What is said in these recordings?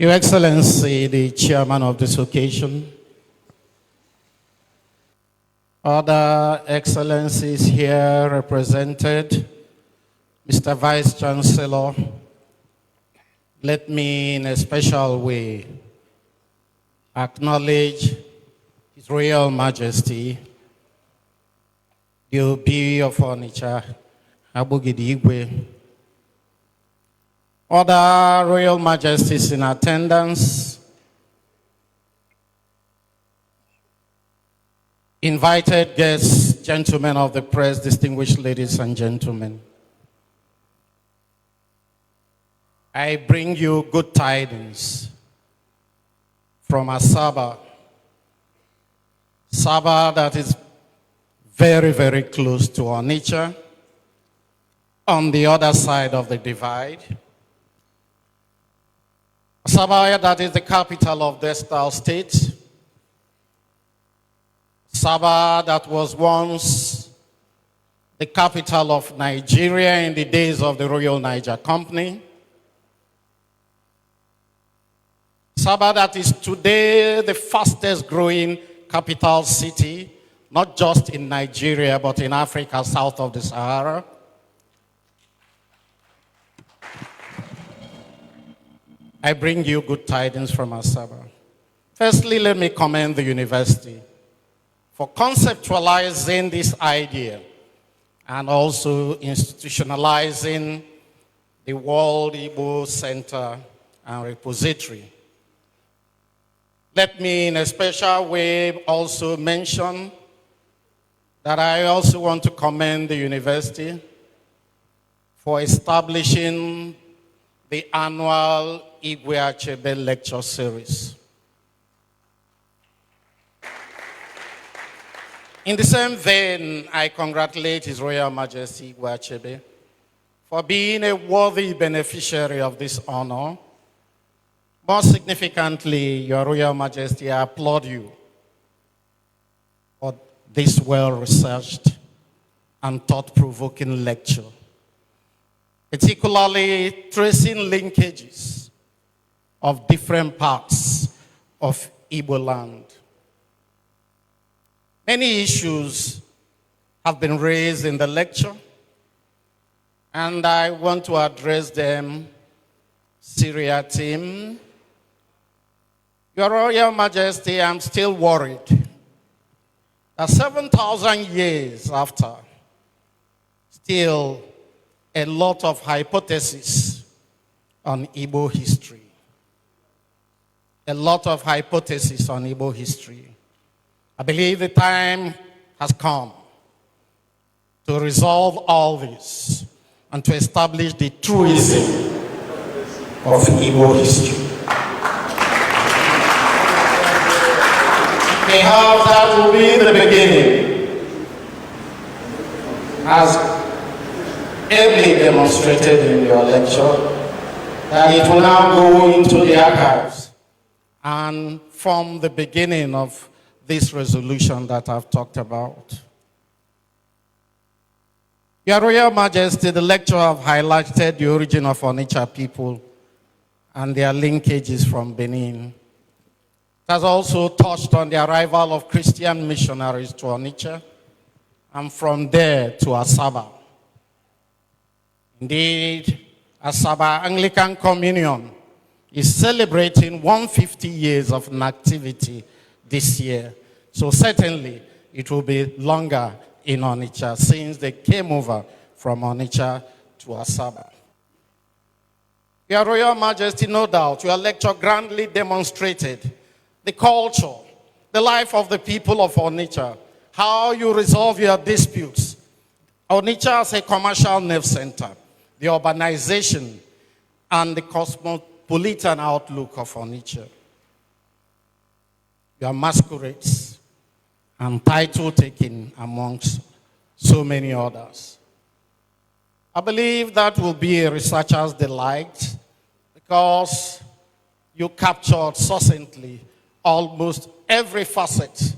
Your Excellency, the chairman of this occasion, other excellencies here represented, Mr. Vice Chancellor, let me in a special way acknowledge His Royal Majesty, the Obi of Onitsha, Abugidi Igwe, other Royal Majesties in attendance, invited guests, gentlemen of the press, distinguished ladies and gentlemen. I bring you good tidings from Asaba. Asaba that is very, very close to Onitsha, on the other side of the divide. Asaba that is the capital of Delta State. Asaba that was once the capital of Nigeria in the days of the Royal Niger Company. Asaba that is today the fastest growing capital city, not just in Nigeria, but in Africa, south of the Sahara. I bring you good tidings from Asaba. Firstly, let me commend the university for conceptualizing this idea and also institutionalizing the World Igbo Center and Repository. Let me in a special way also mention that I also want to commend the university for establishing the annual Igwe Achebe lecture series. In the same vein, I congratulate His Royal Majesty Igwe Achebe for being a worthy beneficiary of this honor. More significantly, Your Royal Majesty, I applaud you for this well-researched and thought-provoking lecture, particularly tracing linkages of different parts of Igbo land. Many issues have been raised in the lecture, and I want to address them seriatim. Your Royal Majesty, I'm still worried that 7,000 years after, still a lot of hypotheses on Igbo history. A lot of hypotheses on Igbo history. I believe the time has come to resolve all this and to establish the truism of Igbo history. Perhaps that will be the beginning, as ably demonstrated in your lecture, that it will now go into the archives and form the beginning of this resolution that I've talked about. Your Royal Majesty, the lecture have highlighted the origin of Onitsha people and their linkages from Benin. It has also touched on the arrival of Christian missionaries to Onitsha and from there to Asaba. Indeed, Asaba Anglican Communion is celebrating 150 years of activity this year. So certainly it will be longer in Onitsha since they came over from Onitsha to Asaba. Your Royal Majesty, no doubt, your lecture grandly demonstrated the culture, the life of the people of Onitsha, how you resolve your disputes. Onitsha as a commercial nerve center, the urbanization and the cosmopolitan outlook of Onitsha. Your masquerades and title taking amongst so many others. I believe that will be a researcher's delight because you captured succinctly almost every facet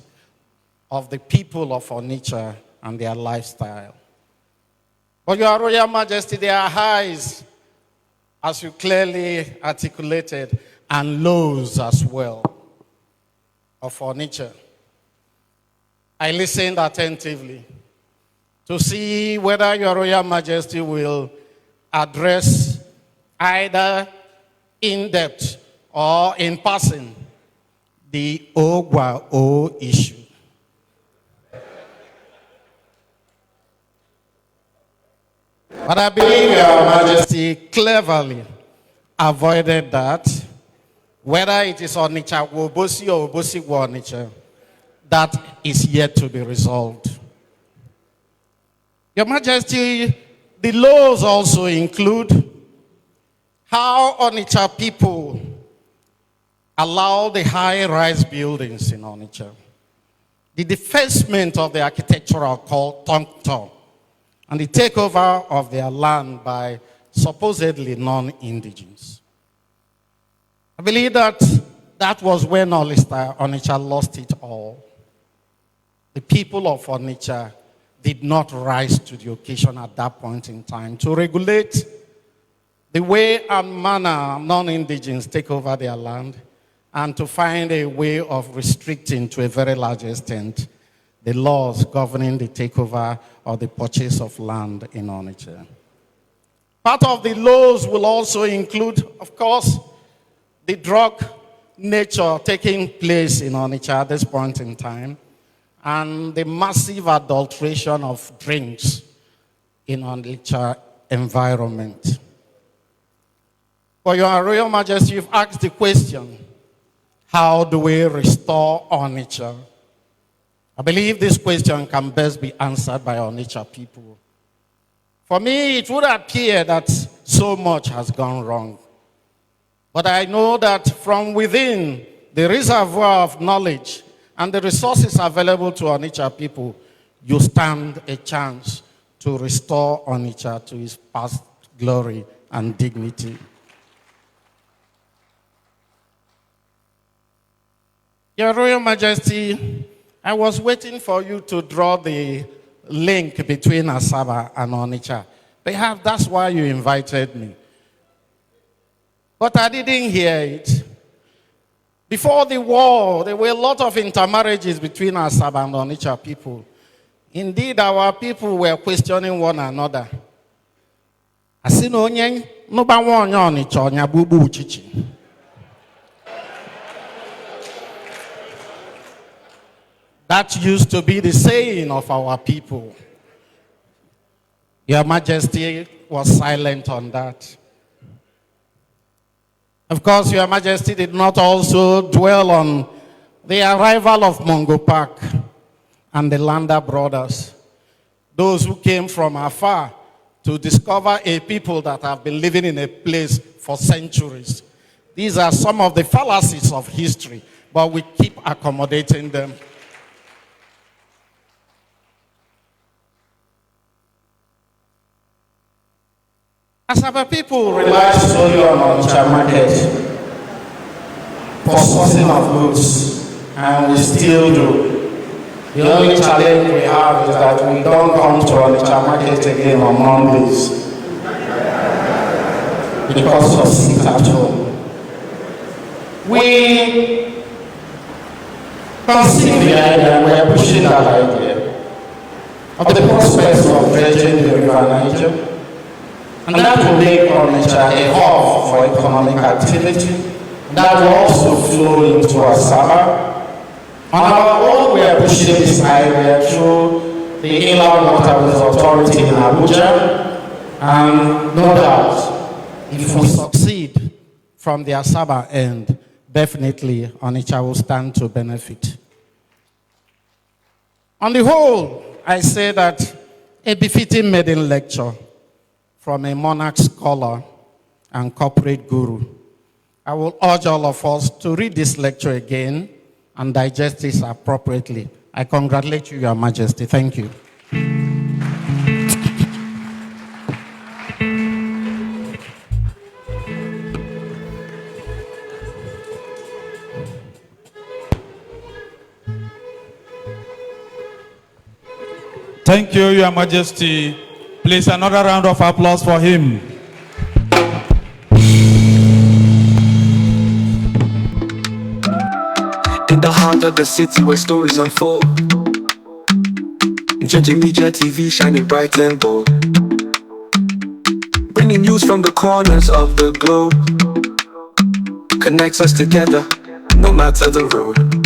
of the people of Onitsha and their lifestyle. But Your Royal Majesty, there are highs, as you clearly articulated, and laws as well of Onitsha. I listened attentively to see whether Your Royal Majesty will address either in depth or in passing the Ogwa O issue. But I believe Your Majesty cleverly avoided that, whether it is Onitsha Wobosi or Wobosi Onitsha, that is yet to be resolved. Your Majesty, the laws also include how Onitsha people allow the high-rise buildings in Onitsha, the defacement of the architectural culture, and the takeover of their land by supposedly non-indigenous. I believe that that was when Onitsha lost it all. The people of Onitsha did not rise to the occasion at that point in time to regulate the way and manner non-indigenous take over their land, and to find a way of restricting to a very large extent the laws governing the takeover or the purchase of land in Onitsha. Part of the laws will also include, of course, the drug nature taking place in Onitsha at this point in time, and the massive adulteration of drinks in Onitsha environment. For Your Royal Majesty, you've asked the question, how do we restore Onitsha? I believe this question can best be answered by Onitsha people. For me, it would appear that so much has gone wrong. But I know that from within the reservoir of knowledge and the resources available to Onitsha people, you stand a chance to restore Onitsha to its past glory and dignity. Your Royal Majesty, I was waiting for you to draw the link between Asaba and Onitsha. Perhaps that's why you invited me. But I didn't hear it. Before the war, there were a lot of intermarriages between Asaba and Onitsha people. Indeed, our people were questioning one another. That used to be the saying of our people. Your Majesty was silent on that. Of course, Your Majesty did not also dwell on the arrival of Mongo Park and the Landa brothers, those who came from afar to discover a people that have been living in a place for centuries. These are some of the fallacies of history, but we keep accommodating them. Asaba people rely solely on Onitsha market for sourcing of goods, and we still do. The only challenge we have is that we don't come to Onitsha market again on Mondays because of sick at home. We conceived the idea, and we are pushing that idea of the prospects of dredging the river Niger. And that will make Onitsha a hub for economic activity. That will also flow into Asaba. On our own, we are pushing this idea through the Inland Waterways Authority in Abuja. And no doubt, if we succeed from the Asaba end, definitely Onitsha will stand to benefit. On the whole, I say that a befitting maiden lecture from a monarch scholar and corporate guru. I will urge all of us to read this lecture again and digest this appropriately. I congratulate you, Your Majesty. Thank you. Thank you, Your Majesty. Please, another round of applause for him. heart of the city where stories unfold. NjenjeMedia TV shining bright and bold, bringing news from the corners of the globe. Connects us together, no matter the road.